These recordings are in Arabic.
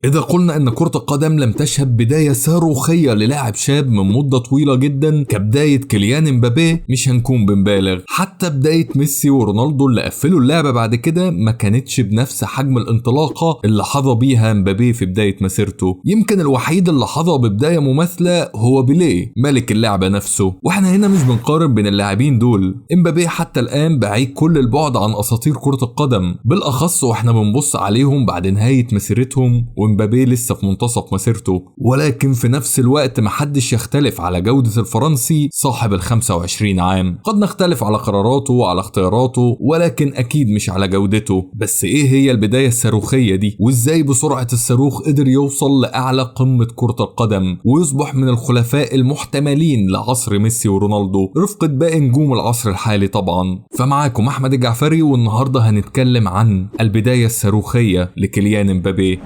إذا قلنا إن كرة القدم لم تشهد بداية صاروخية للاعب شاب من مدة طويلة جدا كبداية كيليان امبابي مش هنكون بنبالغ. حتى بداية ميسي ورونالدو اللي قفلوا اللعبة بعد كده ما كانتش بنفس حجم الانطلاقة اللي حظى بيها امبابي في بداية مسيرته. يمكن الوحيد اللي حظى ببداية مماثلة هو بيليه ملك اللعبة نفسه. واحنا هنا مش بنقارن بين اللاعبين دول. امبابي حتى الآن بعيد كل البعد عن أساطير كرة القدم، بالأخص واحنا بنبص عليهم بعد نهاية مسيرتهم ومبابي لسه في منتصف مسيرته. ولكن في نفس الوقت محدش يختلف على جودة الفرنسي صاحب ال25 عام. قد نختلف على قراراته وعلى اختياراته، ولكن أكيد مش على جودته. بس إيه هي البداية الصاروخية دي؟ وإزاي بسرعة الصاروخ قدر يوصل لأعلى قمة كرة القدم ويصبح من الخلفاء المحتملين لعصر ميسي ورونالدو رفقة باقي نجوم العصر الحالي طبعا. فمعاكم أحمد الجعفري، والنهاردة هنتكلم عن البداية الصاروخية لكيليان امبابي.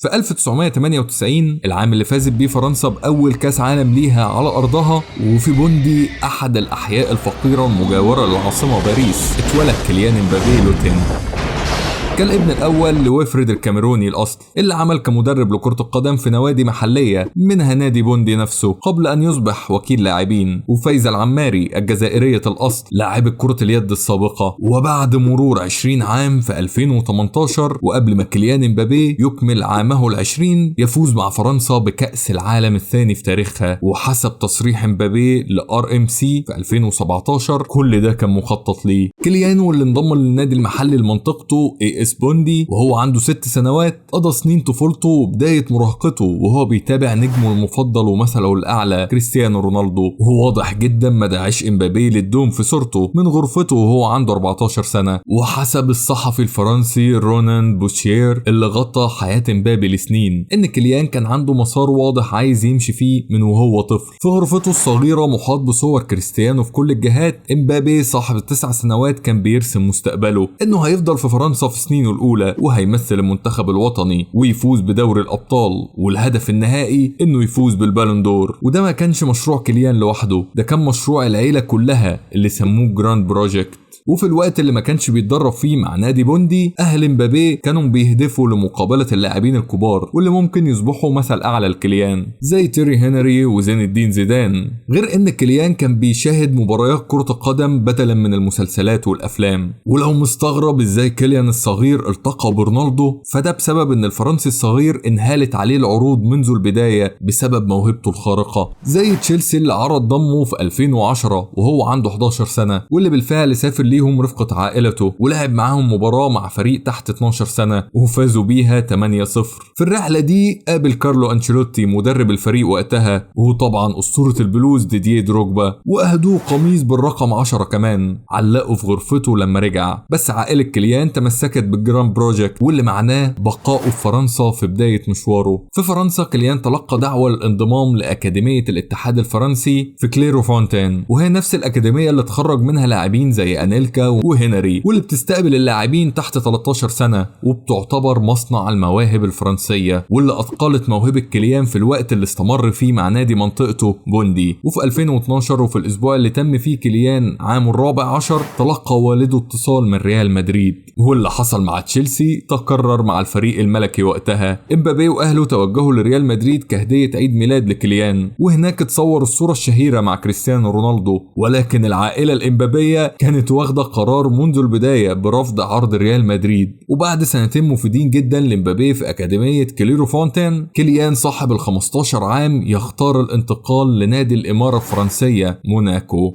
في 1998 العام اللي فازت بيه فرنسا بأول كاس عالم ليها على أرضها، وفي بوندي أحد الأحياء الفقيرة المجاورة للعاصمة باريس اتولد كيليان امبابي لوتين. كان الابن الأول لويفريد الكاميروني الأصل اللي عمل كمدرب لكرة القدم في نوادي محلية منها نادي بوندي نفسه قبل أن يصبح وكيل لاعبين، وفايزة العماري الجزائرية الأصل لاعبة كرة اليد السابقة. وبعد مرور 20 عام في 2018 وقبل ما كيليان امبابي يكمل عامه ال20 يفوز مع فرنسا بكأس العالم الثاني في تاريخها. وحسب تصريح امبابي لRMC في 2017 كل ده كان مخطط ليه. كيليان واللي انضم للنادي المحلي لمنطقته AS بوندي وهو عنده 6 سنوات قضى سنين طفولته وبداية مراهقته وهو بيتابع نجمه المفضل ومثله الأعلى كريستيانو رونالدو. وهو واضح جدا مدى عشق امبابي للدوم في صورته من غرفته وهو عنده 14 سنة. وحسب الصحفي الفرنسي رونان بوشير اللي غطى حياة امبابي لسنين ان كيليان كان عنده مسار واضح عايز يمشي فيه من وهو طفل. في غرفته الصغيرة محاط بصور كريستيانو في كل الجهات، امبابي صاحب ال9 سنوات كان بيرسم مستقبله انه هيفضل في فرنسا في سنينه الأولى وهيمثل المنتخب الوطني ويفوز بدوري الأبطال، والهدف النهائي إنه يفوز بالبالون دور. وده ما كانش مشروع كيليان لوحده، ده كان مشروع العيلة كلها اللي سموه جراند بروجكت. وفي الوقت اللي ما كانش بيتدرب فيه مع نادي بوندي أهل امبابي كانوا بيهدفوا لمقابلة اللاعبين الكبار واللي ممكن يصبحوا مثل أعلى لكيليان زي تيري هنري وزين الدين زيدان. غير إن كيليان كان بيشاهد مباريات كرة القدم بدلا من المسلسلات والأفلام. ولو مستغرب إزاي كيليان الصغير التقى برونالدو، فده بسبب إن الفرنسي الصغير انهالت عليه العروض منذ البداية بسبب موهبته الخارقة، زي تشيلسي اللي عرض ضمه في 2010 وهو عنده 11 سنة واللي بالفعل سافر ليهم رفقة عائلته ولعب معاهم مباراة مع فريق تحت 12 سنة وفازوا بيها 8-0. في الرحلة دي قابل كارلو أنشيلوتي مدرب الفريق وقتها، وطبعا أسطورة البلوز ديديه دروجبا، وأهدوه قميص بالرقم 10 كمان علقوا في غرفته لما رجع. بس عائلة كيليان تمسكت بالجراند بروجكت واللي معناه بقائه في فرنسا في بداية مشواره. في فرنسا كيليان تلقى دعوة للانضمام لأكاديمية الاتحاد الفرنسي في كليرو فونتين، وهي نفس الأكاديمية اللي اتخرج منها لاعبين زي أنيلكا وهنري، واللي بتستقبل اللاعبين تحت 13 سنة وبتعتبر مصنع المواهب الفرنسية، واللي أثقلت موهبة كيليان في الوقت اللي استمر فيه مع نادي منطقته بوندي. وفي 2012 وفي الأسبوع اللي تم فيه كيليان عامه ال14 تلقى والده اتصال من ريال مدريد، واللي حصل مع تشيلسي تكرر مع الفريق الملكي وقتها. امبابي وأهله توجهوا لريال مدريد كهدية عيد ميلاد لكيليان، وهناك اتصور الصورة الشهيرة مع كريستيانو رونالدو. ولكن العائلة الإمبابية كانت واخدة قرار منذ البداية برفض عرض ريال مدريد. وبعد سنتين مفيدين جدا لامبابي في أكاديمية كليرو فونتين، كيليان صاحب ال15 عام يختار الانتقال لنادي الإمارة الفرنسية موناكو.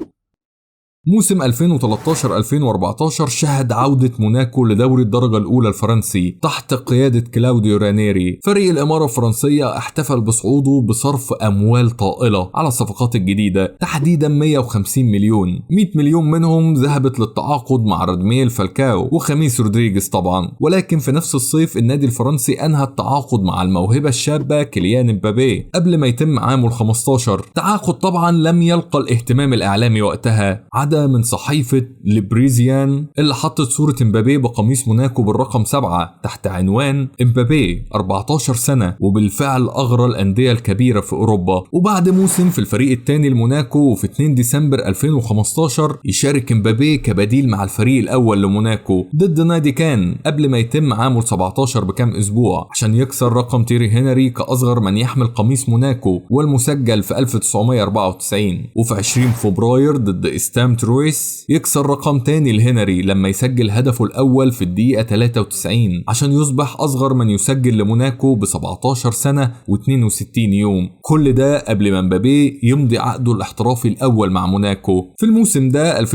موسم 2013-2014 شهد عودة موناكو لدوري الدرجة الأولى الفرنسي تحت قيادة كلاوديو رانيري. فريق الإمارة الفرنسية احتفل بصعوده بصرف أموال طائلة على الصفقات الجديدة، تحديدا 150 مليون. 100 مليون منهم ذهبت للتعاقد مع رادميل فالكاو وخميس رودريغيز طبعا. ولكن في نفس الصيف النادي الفرنسي أنهى التعاقد مع الموهبة الشابة كيليان امبابي قبل ما يتم عامه ال15. تعاقد طبعا لم يلقى الاهتمام الإعلامي وقتها، عدا مساعدة من صحيفة لبريزيان اللي حطت صورة امبابي بقميص موناكو بالرقم 7 تحت عنوان امبابي 14 سنة وبالفعل أغرى الأندية الكبيرة في أوروبا. وبعد موسم في الفريق الثاني لموناكو وفي 2 ديسمبر 2015 يشارك امبابي كبديل مع الفريق الأول لموناكو ضد نادي كان قبل ما يتم عامه 17 بكام أسبوع عشان يكسر رقم تيري هنري كأصغر من يحمل قميص موناكو والمسجل في 1994. وفي 20 فبراير ضد استام ترويس يكسر رقم تاني لهنري لما يسجل هدفه الأول في الدقيقة 93 عشان يصبح أصغر من يسجل لموناكو ب 17 سنة و62 يوم. كل ده قبل ما امبابي يمضي عقده الاحترافي الأول مع موناكو. في الموسم ده 2015-2016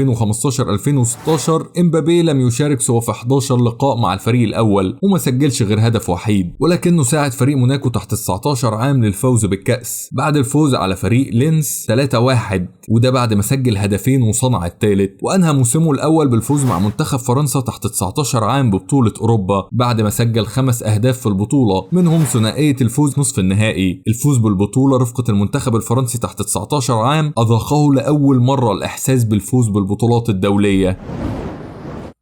امبابي لم يشارك سوى في 11 لقاء مع الفريق الأول وما سجلش غير هدف وحيد، ولكنه ساعد فريق موناكو تحت 19 عام للفوز بالكأس بعد الفوز على فريق لينز 3-1، وده بعد ما سجل هدفين وصنع الثالث. وأنهى موسمه الأول بالفوز مع منتخب فرنسا تحت 19 عام ببطولة أوروبا بعد ما سجل 5 أهداف في البطولة، منهم ثنائية الفوز نصف النهائي. الفوز بالبطولة رفقة المنتخب الفرنسي تحت 19 عام أذاقه لأول مرة الإحساس بالفوز بالبطولات الدولية.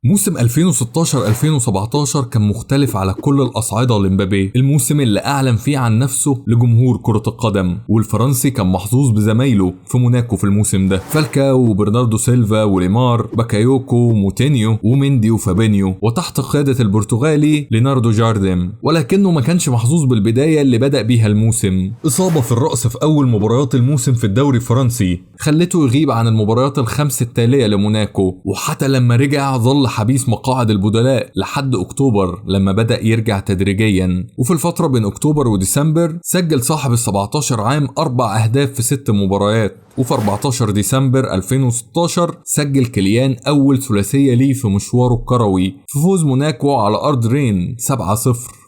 موسم 2016-2017 كان مختلف على كل الأصعدة لمبابي، الموسم اللي أعلن فيه عن نفسه لجمهور كرة القدم، والفرنسي كان محظوظ بزمايله في موناكو في الموسم ده، فالكاو وبرناردو سيلفا وليمار باكايوكو وموتينيو وميندي وفابينيو، وتحت قيادة البرتغالي ليناردو جارديم. ولكنه ما كانش محظوظ بالبداية اللي بدأ بيها الموسم. إصابة في الرأس في أول مباريات الموسم في الدوري الفرنسي خلته يغيب عن المباريات الخمس التالية لموناكو، وحتى لما رجع ظل حبيس مقاعد البدلاء لحد أكتوبر لما بدأ يرجع تدريجيا. وفي الفترة بين أكتوبر وديسمبر سجل صاحب ال17 عام 4 أهداف في 6 مباريات. وفي 14 ديسمبر 2016 سجل كيليان أول ثلاثية ليه في مشواره الكروي في فوز موناكو على أرض رين 7-0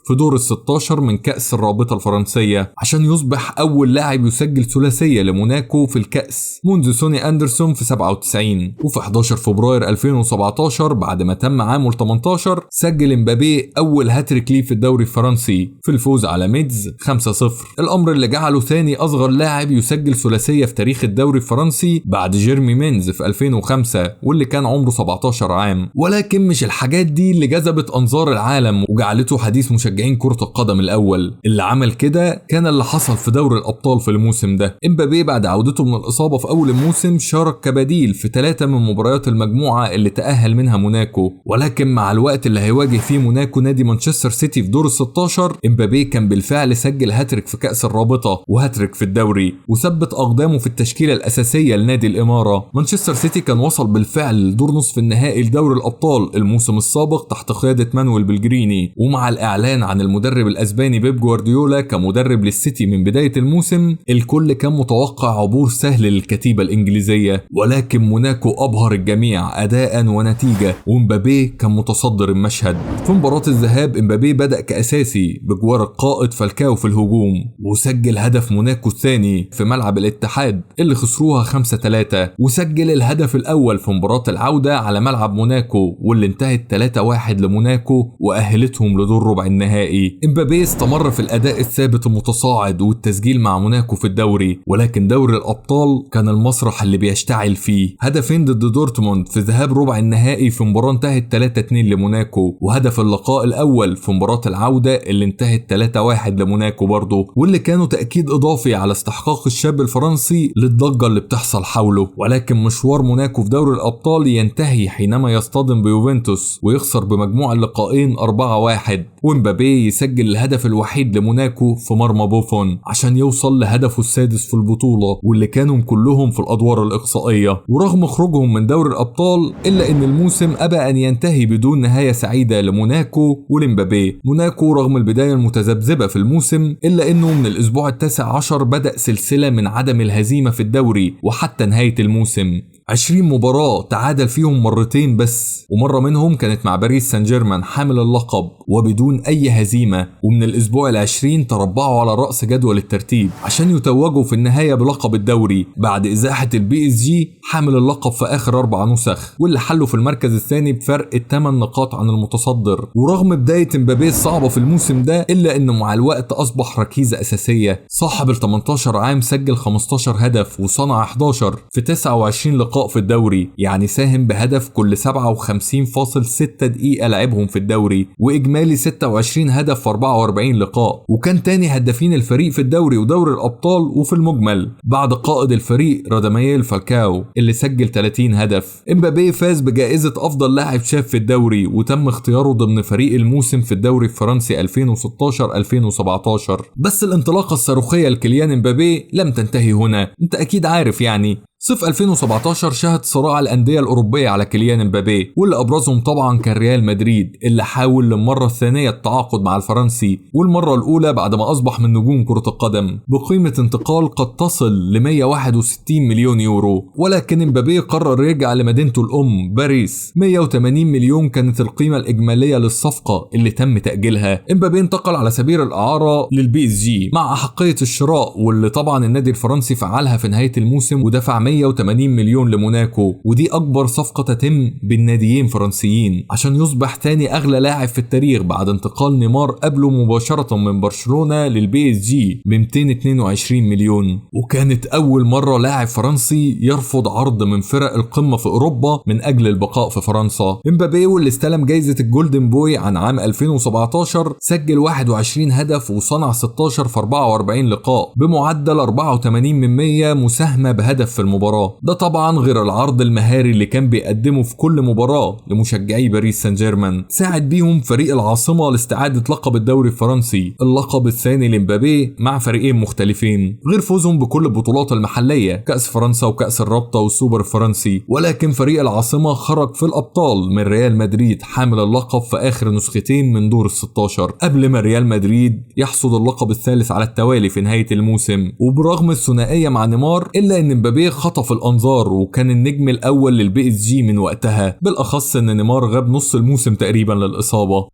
في دور ال16 من كأس الرابطة الفرنسية عشان يصبح أول لاعب يسجل ثلاثية لموناكو في الكأس منذ سوني أندرسون في 97. وفي 11 فبراير 2017 بعد ما تم عامه 18 سجل امبابي أول هاتريك ليه في الدوري الفرنسي في الفوز على ميدز 5-0، الأمر اللي جعله ثاني أصغر لاعب يسجل ثلاثية في تاريخ الدوري الفرنسي بعد جيرمي مينز في 2005 واللي كان عمره 17 عام. ولكن مش الحاجات دي اللي جذبت أنظار العالم وجعلته حديث مشجعين كرة القدم الأول. اللي عمل كده كان اللي حصل في دوري الأبطال في الموسم ده. امبابي بعد عودته من الإصابة في أول الموسم شارك كبديل في 3 من مباريات المجموعة اللي تأهل منها موناكو، ولكن مع الوقت اللي هيواجه فيه موناكو نادي مانشستر سيتي في دور ال16 امبابي كان بالفعل سجل هاتريك في كأس الرابطة وهاتريك في الدوري وثبت أقدامه في التشكيلة الأساسية لنادي الإمارة. مانشستر سيتي كان وصل بالفعل لدور نصف النهائي لدوري الأبطال الموسم السابق تحت قيادة مانويل بلجريني، ومع الإعلان عن المدرب الأسباني بيب جوارديولا كمدرب للسيتي من بداية الموسم الكل كان متوقع عبور سهل للكتيبة الإنجليزية، ولكن موناكو أبهر الجميع أداء ونتيجة ومبابي كان متصدر المشهد. في مباراة الذهاب امبابي بدأ كأساسي بجوار القائد فالكاو في الهجوم وسجل هدف موناكو الثاني في ملعب الاتحاد اللي خسروها 5-3، وسجل الهدف الأول في مباراة العودة على ملعب موناكو واللي انتهت 3-1 لموناكو وأهلتهم لدور ربع النهائي. امبابي استمر في الأداء الثابت المتصاعد والتسجيل مع موناكو في الدوري، ولكن دوري الأبطال كان المسرح اللي بيشتعل فيه. هدفين ضد دورتموند في ذهاب ربع النهائي في مباراة انتهت 3-2 لموناكو، وهدف اللقاء الأول في مباراة العودة اللي انتهت 3-1 لموناكو برضه، واللي كانوا تأكيد إضافي على استحقاق الشاب الفرنسي للضجة اللي بتحصل حوله. ولكن مشوار موناكو في دوري الأبطال ينتهي حينما يصطدم بيوفنتوس ويخسر بمجموع اللقاءين 4-1، ومبابي يسجل الهدف الوحيد لموناكو في مرمى بوفون عشان يوصل لهدفه السادس في البطولة واللي كانوا كلهم في الأدوار الإقصائية. ورغم خروجهم من دوري الأبطال إلا أن الموسم أبى أن ينتهي بدون نهاية سعيدة لموناكو ولمبابي. موناكو رغم البداية المتذبذبة في الموسم إلا أنه من الأسبوع ال19 بدأ سلسلة من عدم الهزيمة في الدوري وحتى نهاية الموسم. 20 مباراة تعادل فيهم مرتين بس، ومرة منهم كانت مع باريس سان جيرمان حامل اللقب وبدون أي هزيمة، ومن الأسبوع ال20 تربعوا على رأس جدول الترتيب عشان يتوجوا في النهاية بلقب الدوري بعد إزاحة PSG حامل اللقب في آخر 4 نسخ واللي حلوا في المركز الثاني بفرق 8 نقاط عن المتصدر. ورغم بداية امبابي الصعبة في الموسم ده إلا أنه مع الوقت أصبح ركيزة أساسية. صاحب ال18 عام سجل 15 هدف وصنع 11 في 29 لقاء البقاء في الدوري، يعني ساهم بهدف كل 57.6 دقيقة لعبهم في الدوري، وإجمالي 26 هدف في 44 لقاء، وكان تاني هدافين الفريق في الدوري ودوري الأبطال وفي المجمل بعد قائد الفريق راداميل فالكاو اللي سجل 30 هدف. امبابي فاز بجائزة أفضل لاعب شاب في الدوري، وتم اختياره ضمن فريق الموسم في الدوري الفرنسي 2016-2017. بس الانطلاقة الصاروخية لكيليان امبابي لم تنتهي هنا، انت اكيد عارف يعني. صيف 2017 شهد صراع الأندية الأوروبية على كيليان امبابي، واللي أبرزهم طبعا كان ريال مدريد اللي حاول للمرة الثانية التعاقد مع الفرنسي، والمرة الأولى بعد ما أصبح من نجوم كرة القدم، بقيمة انتقال قد تصل ل 161 مليون يورو. ولكن امبابي قرر يرجع لمدينته الأم باريس. 180 مليون كانت القيمة الإجمالية للصفقة اللي تم تأجيلها. امبابي انتقل على سبيل الإعارة للبي اس جي مع أحقية الشراء، واللي طبعا النادي الفرنسي فعلها في نهاية الموسم ودفع 180 مليون لموناكو، ودي أكبر صفقة تتم بين ناديين فرنسيين عشان يصبح تاني أغلى لاعب في التاريخ بعد انتقال نيمار قبله مباشرة من برشلونة للبي اس جي ب 222 مليون. وكانت أول مرة لاعب فرنسي يرفض عرض من فرق القمة في أوروبا من أجل البقاء في فرنسا. امبابي واللي استلم جايزة الجولدن بوي عن عام 2017 سجل 21 هدف وصنع 16 في 44 لقاء بمعدل 84% مساهمة بهدف في المباراة. ده طبعا غير العرض المهاري اللي كان بيقدمه في كل مباراة لمشجعي باريس سان جيرمان، ساعد بيهم فريق العاصمة لاستعادة لقب الدوري الفرنسي، اللقب الثاني لمبابي مع فريقين مختلفين، غير فوزهم بكل البطولات المحلية كأس فرنسا وكأس الرابطة والسوبر الفرنسي. ولكن فريق العاصمة خرج في الأبطال من ريال مدريد حامل اللقب في آخر نسختين من دور ال16، قبل ما ريال مدريد يحصد اللقب الثالث على التوالي في نهاية الموسم. وبرغم الثنائية مع نيمار إلا أن مبابي خطف الأنظار وكان النجم الأول للبي اس جي من وقتها، بالأخص أن نيمار غاب نص الموسم تقريبا للإصابة.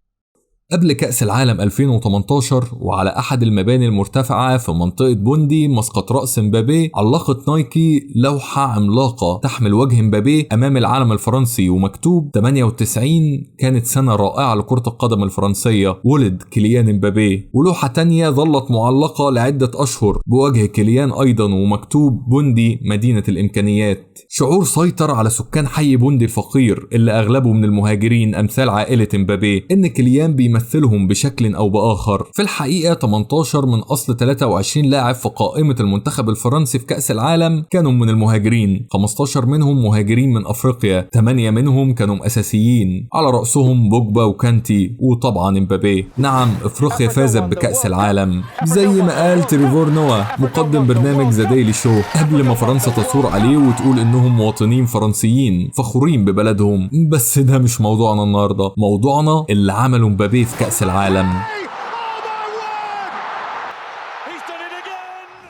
قبل كأس العالم 2018 وعلى أحد المباني المرتفعة في منطقة بوندي مسقط رأس مبابي علقت نايكي لوحة عملاقة تحمل وجه مبابي أمام العلم الفرنسي ومكتوب 98 كانت سنة رائعة لكرة القدم الفرنسية، ولد كيليان مبابي. ولوحة تانية ظلت معلقة لعدة أشهر بوجه كيليان أيضا ومكتوب بوندي مدينة الإمكانيات. شعور سيطر على سكان حي بوندي الفقير اللي أغلبه من المهاجرين أمثال عائلة مبابي إن كيليان بيمثلهم بشكل أو بآخر. في الحقيقة 18 من أصل 23 لاعب في قائمة المنتخب الفرنسي في كأس العالم كانوا من المهاجرين، 15 منهم مهاجرين من أفريقيا، 8 منهم كانوا أساسيين على رأسهم بوجبا وكانتي وطبعا مبابي. نعم أفريقيا فازت بكأس العالم زي ما قال تريفور نوا مقدم برنامج ذا ديلي شو قبل ما فرنسا تصور عليه وتقول إنهم مواطنين فرنسيين فخورين ببلدهم. بس ده مش موضوعنا النهاردة، موضوعنا اللي عمله مبابي في كأس العالم.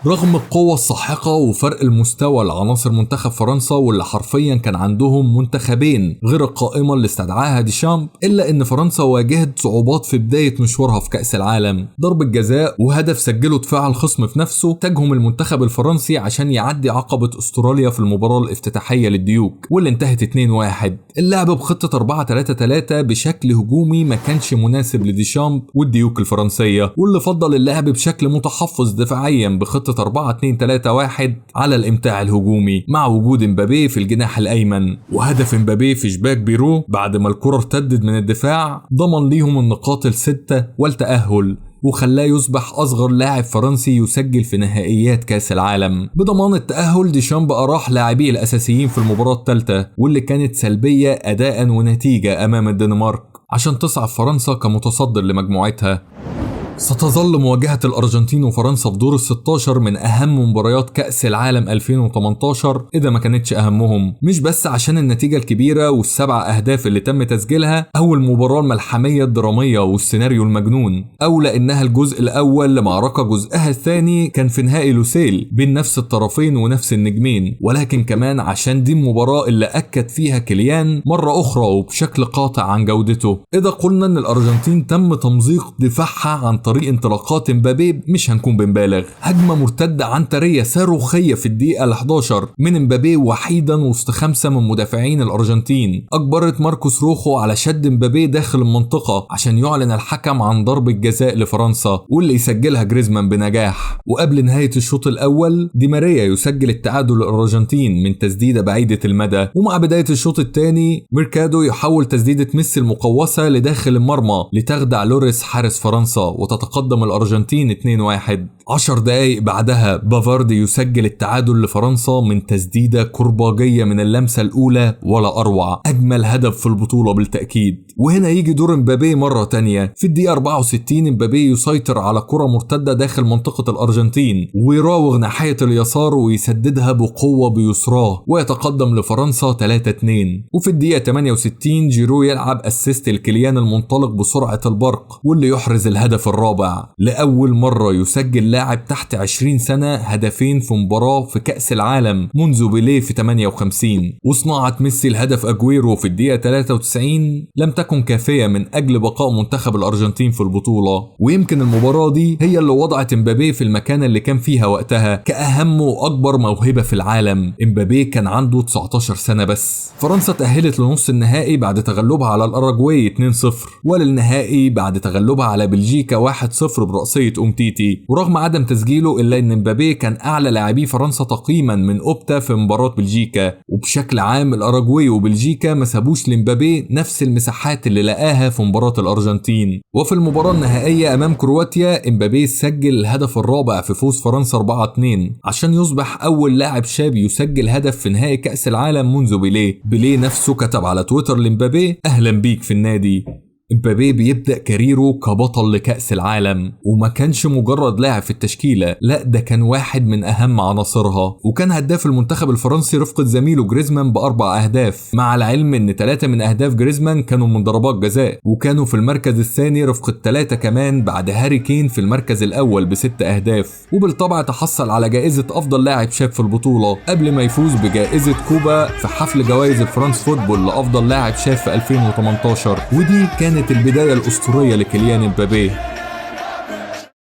رغم القوة الساحقة وفرق المستوى لعناصر منتخب فرنسا واللي حرفيا كان عندهم منتخبين غير القائمة اللي استدعاها ديشامب، إلا إن فرنسا واجهت صعوبات في بداية مشوارها في كأس العالم. ضربة جزاء وهدف سجله دفاع الخصم في نفسه تجهم المنتخب الفرنسي عشان يعدي عقبة أستراليا في المباراة الافتتاحية للديوك واللي انتهت 2-1. اللعب بخطة 4-3-3 بشكل هجومي ما كانش مناسب لديشامب والديوك الفرنسية، واللي فضل اللعب بشكل متحفظ دفاعيا بخطة 4-2-3-1 على الامتاع الهجومي مع وجود مبابي في الجناح الأيمن. وهدف مبابي في شباك بيرو بعد ما الكرة ارتدت من الدفاع ضمن ليهم النقاط ال6 والتأهل، وخلاه يصبح أصغر لاعب فرنسي يسجل في نهائيات كأس العالم. بضمان التأهل ديشامب أراح لاعبيه الأساسيين في المباراة الثالثة واللي كانت سلبية أداء ونتيجة أمام الدنمارك عشان تصعد فرنسا كمتصدر لمجموعتها. ستظل مواجهة الأرجنتين وفرنسا في دور ال16 من أهم مباريات كأس العالم 2018 إذا ما كانتش أهمهم، مش بس عشان النتيجة الكبيرة وال7 أهداف اللي تم تسجيلها أو المباراة الملحمية الدرامية والسيناريو المجنون، أو لأنها الجزء الأول لمعركة جزءها الثاني كان في نهائي لوسيل بين نفس الطرفين ونفس النجمين، ولكن كمان عشان دي المباراة اللي أكد فيها كيليان مرة أخرى وبشكل قاطع عن جودته. إذا قلنا أن الأرجنتين تم تمزيق دفاعها عن طريق انطلاقات امبابي مش هنكون بنبالغ. هجمة مرتدة عنترية صاروخية في الدقيقة ال11 من امبابي وحيدا وسط 5 من مدافعين الأرجنتين أجبرت ماركوس روخو على شد امبابي داخل المنطقة عشان يعلن الحكم عن ضربة جزاء لفرنسا واللي يسجلها جريزمان بنجاح. وقبل نهاية الشوط الأول دي ماريا يسجل التعادل للأرجنتين من تسديدة بعيدة المدى. ومع بداية الشوط الثاني ميركادو يحول تسديدة ميسي المقوسة لداخل المرمى لتخدع لوريس حارس فرنسا وتتقدم الأرجنتين 2-1. 10 دقايق بعدها بافاردي يسجل التعادل لفرنسا من تسديدة كرباجية من اللمسة الأولى ولا أروع، أجمل هدف في البطولة بالتأكيد. وهنا يجي دور امبابي مرة تانية. في الدقيقة 64 امبابي يسيطر على كرة مرتدة داخل منطقة الأرجنتين ويراوغ ناحية اليسار ويسددها بقوة بيسراه ويتقدم لفرنسا 3-2. وفي الدقيقة 68 جيرو يلعب أسيست لكيليان المنطلق بسرعة البرق واللي يحرز الهدف الرابع. لأول مرة يسجل لاعب تحت 20 سنة هدفين في مباراة في كأس العالم منذ بيليه في 58. وصناعة ميسي الهدف أجويرو في الدقيقة 93 لم تكن كافية من أجل بقاء منتخب الأرجنتين في البطولة. ويمكن المباراة دي هي اللي وضعت امبابي في المكان اللي كان فيها وقتها كأهم وأكبر موهبة في العالم. امبابي كان عنده 19 سنة بس. فرنسا تأهلت لنص النهائي بعد تغلبها على الأراجواي 2-0 وللنهائي بعد تغلبها على بلجيكا 1-0 برأسية أمتيتي. ورغم عدم تسجيله إلا أن امبابي كان أعلى لاعبي فرنسا تقييما من أوبتا في مباراة بلجيكا. وبشكل عام الأراجواي وبلجيكا ما سابوش لامبابي نفس المساحات اللي لقاها في مباراة الأرجنتين. وفي المباراة النهائية أمام كرواتيا امبابي سجل الهدف الرابع في فوز فرنسا 4-2 عشان يصبح أول لاعب شاب يسجل هدف في نهائي كأس العالم منذ بيليه. بيليه نفسه كتب على تويتر لامبابي أهلا بيك في النادي. امبابي بيبدأ كاريره كبطل لكأس العالم وما كانش مجرد لاعب في التشكيلة، لا ده كان واحد من أهم عناصرها. وكان هداف المنتخب الفرنسي رفقة زميله جريزمان ب4 أهداف، مع العلم ان 3 من أهداف جريزمان كانوا من ضربات جزاء. وكانوا في المركز الثاني رفقة 3 كمان بعد هاري كين في المركز الأول ب6 أهداف. وبالطبع تحصل على جائزة أفضل لاعب شاب في البطولة قبل ما يفوز بجائزة كوبا في حفل جوائز الفرنس فوتبول لأفضل لاعب شاب في 2018. ودي كانت البداية الأسطورية لكيليان امبابي.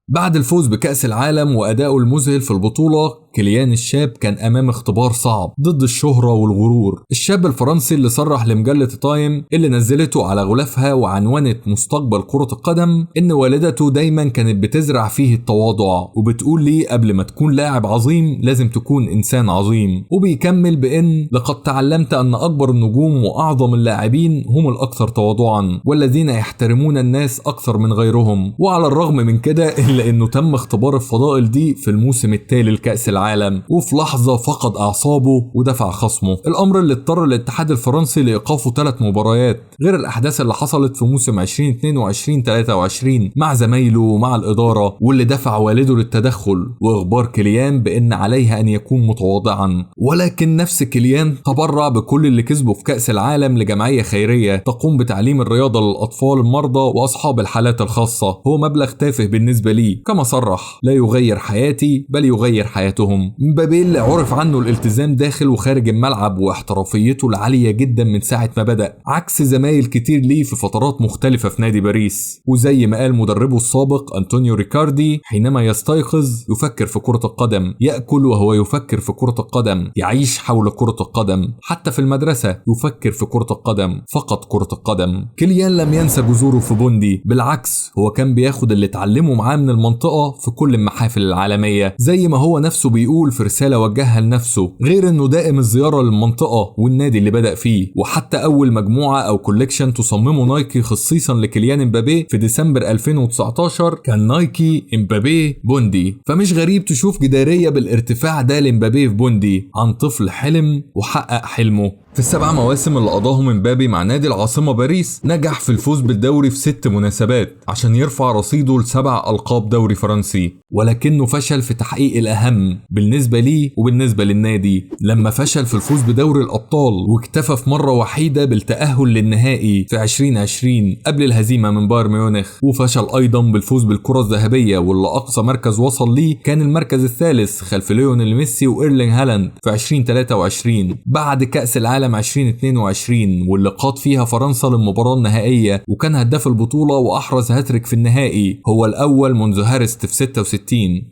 بعد الفوز بكأس العالم وأداؤه المذهل في البطولة كيليان الشاب كان أمام اختبار صعب ضد الشهرة والغرور. الشاب الفرنسي اللي صرح لمجلة تايم اللي نزلته على غلافها وعنونت مستقبل كرة القدم إن والدته دايما كانت بتزرع فيه التواضع وبتقول لي قبل ما تكون لاعب عظيم لازم تكون إنسان عظيم. وبيكمل بإن لقد تعلمت أن أكبر النجوم وأعظم اللاعبين هم الأكثر تواضعا والذين يحترمون الناس أكثر من غيرهم. وعلى الرغم من كده إلا إنه تم اختبار الفضائل دي في الموسم التالي لكأس العالم وفي لحظة فقد أعصابه ودفع خصمه، الأمر اللي اضطر الاتحاد الفرنسي لإيقافه 3 مباريات غير الأحداث اللي حصلت في موسم 2022-23 مع زمايله ومع الإدارة، واللي دفع والده للتدخل وإخبار كيليان بأن عليه أن يكون متواضعا. ولكن نفس كيليان تبرع بكل اللي كسبه في كأس العالم لجمعية خيرية تقوم بتعليم الرياضة للأطفال المرضى وأصحاب الحالات الخاصة. هو مبلغ تافه بالنسبة لي، كما صرح لا يغير حياتي بل يغير حياتهم. امبابي اللي عرف عنه الالتزام داخل وخارج الملعب واحترافيته العالية جدا من ساعة ما بدأ، عكس زمايل كتير ليه في فترات مختلفة في نادي باريس. وزي ما قال مدربه السابق أنطونيو ريكاردي حينما يستيقظ يفكر في كرة القدم، يأكل وهو يفكر في كرة القدم، يعيش حول كرة القدم، حتى في المدرسة يفكر في كرة القدم، فقط كرة القدم. كيليان لم ينسى جذوره في بوندي، بالعكس هو كان بياخد اللي اتعلمه معاه من المنطقة في كل المحافل العالمية زي ما هو نفسه بيقول في رسالة وجهها لنفسه، غير انه دائم الزيارة للمنطقة والنادي اللي بدأ فيه. وحتى اول مجموعة او كوليكشن تصممه نايكي خصيصا لكيليان امبابي في ديسمبر 2019 كان نايكي امبابي بوندي. فمش غريب تشوف جدارية بالارتفاع ده لامبابي في بوندي عن طفل حلم وحقق حلمه. في ال7 مواسم اللي قضاهم امبابي مع نادي العاصمة باريس نجح في الفوز بالدوري في 6 مناسبات عشان يرفع رصيده ل7 ألقاب دوري فرنسي، ولكنه فشل في تحقيق الأهم بالنسبة ليه وبالنسبة للنادي لما فشل في الفوز بدوري الأبطال واكتفى في مرة وحيدة بالتأهل للنهائي في 2020 قبل الهزيمة من بايرن ميونخ. وفشل أيضا بالفوز بالكرة الذهبية واللي أقصى مركز وصل ليه كان المركز الثالث خلف ليونيل ميسي وإيرلينغ هالاند في 2023. بعد كأس العالم العالم 2022 واللي قاد فيها فرنسا للمباراة النهائية وكان هداف البطولة وأحرز هاتريك في النهائي، هو الأول منذ هارست في 66.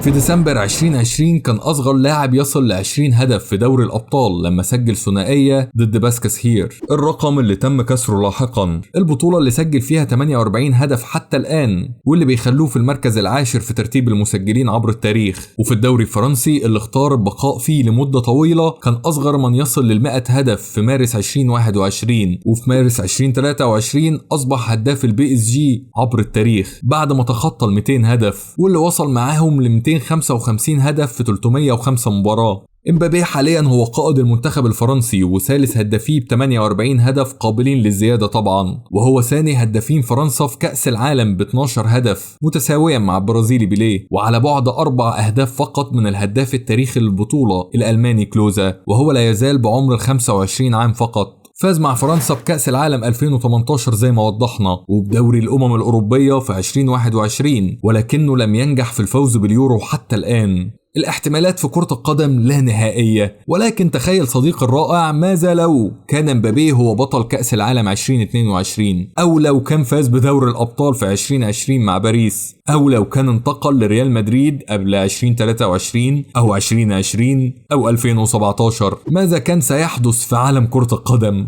في ديسمبر 2020 كان أصغر لاعب يصل ل 20 هدف في دوري الأبطال لما سجل ثنائية ضد باسكس هير، الرقم اللي تم كسره لاحقا. البطولة اللي سجل فيها 48 هدف حتى الآن، واللي بيخلوه في المركز العاشر في ترتيب المسجلين عبر التاريخ. وفي الدوري الفرنسي اللي اختار البقاء فيه لمدة طويلة كان أصغر من يصل لل100 هدف في مارس 2021، وفي مارس 2023 أصبح هداف البي اس جي عبر التاريخ بعد ما تخطى ال200 هدف، واللي وصل معاهم ل 255 هدف في 305 مباراة. امبابي حاليا هو قائد المنتخب الفرنسي وثالث هدافيه ب 48 هدف قابلين للزيادة طبعا، وهو ثاني هدافين فرنسا في كأس العالم ب 12 هدف متساويا مع البرازيلي بيليه، وعلى بعد 4 أهداف فقط من الهداف التاريخي للبطولة الألماني كلوزا، وهو لا يزال بعمر 25 عام فقط. فاز مع فرنسا بكأس العالم 2018 زي ما وضحنا، وبدوري الأمم الأوروبية في 2021، ولكنه لم ينجح في الفوز باليورو حتى الآن. الاحتمالات في كرة القدم لا نهائية، ولكن تخيل صديق الرائع، ماذا لو كان مبابي هو بطل كأس العالم 2022، أو لو كان فاز بدوري الأبطال في 2020 مع باريس، أو لو كان انتقل لريال مدريد قبل 2023 أو 2020 أو 2017، ماذا كان سيحدث في عالم كرة القدم؟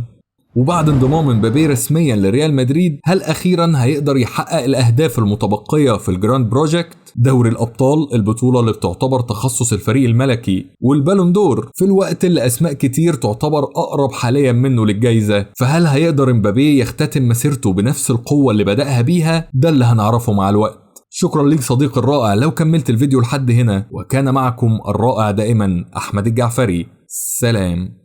وبعد انضمام مبابي رسميا لريال مدريد، هل أخيرا هيقدر يحقق الأهداف المتبقية في الجراند بروجكت، دوري الأبطال، البطولة اللي بتعتبر تخصص الفريق الملكي، والبالون دور، في الوقت اللي أسماء كتير تعتبر أقرب حاليا منه للجائزة؟ فهل هيقدر مبابي يختتم مسيرته بنفس القوة اللي بدأها بيها؟ ده اللي هنعرفه مع الوقت. شكرا ليك صديق الرائع لو كملت الفيديو لحد هنا، وكان معكم الرائع دائما أحمد الجعفري. سلام.